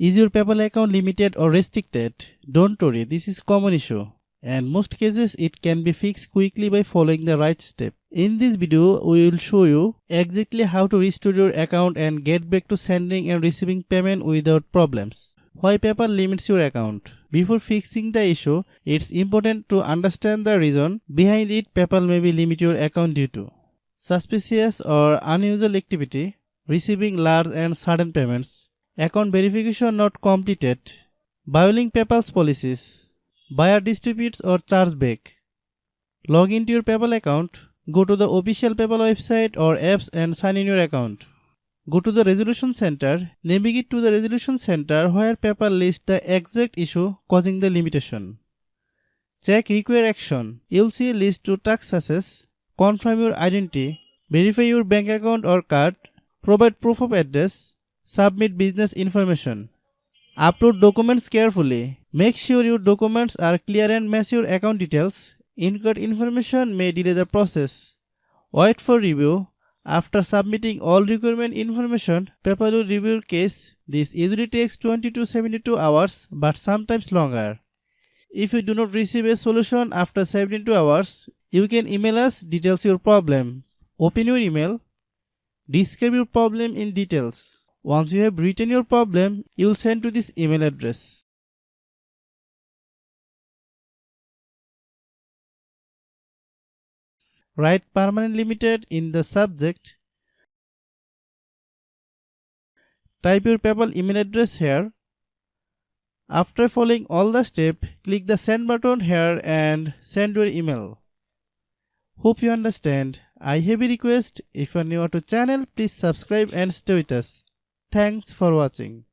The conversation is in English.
Is your PayPal account limited or restricted? Don't worry, this is common issue. And most cases it can be fixed quickly by following the right step. In this video, we will show you exactly how to restore your account and get back to sending and receiving payment without problems. Why PayPal limits your account? Before fixing the issue, it's important to understand the reason behind it. PayPal may be limit your account due to suspicious or unusual activity, receiving large and sudden payments, account verification not completed, violating PayPal's policies, buyer disputes or chargeback. Log into your PayPal account, go to the official PayPal website or apps and sign in your account. Go to the Resolution Center, navigate to the Resolution Center where PayPal lists the exact issue causing the limitation. Check Require Action. You'll see a list to task success, confirm your identity, verify your bank account or card, provide proof of address, submit business information. Upload documents carefully. Make sure your documents are clear and match your account details. Incorrect information may delay the process. Wait for review. After submitting all requirement information, PayPal will review your case. This usually takes 20 to 72 hours, but sometimes longer. If you do not receive a solution after 72 hours, you can email us details your problem. Open your email. Describe your problem in details. Once you have written your problem, you will send to this email address. Write permanent limited in the subject. Type your PayPal email address here. After following all the steps, click the send button here and send your email. Hope you understand. I have a request. If you are new to channel, please subscribe and stay with us. Thanks for watching.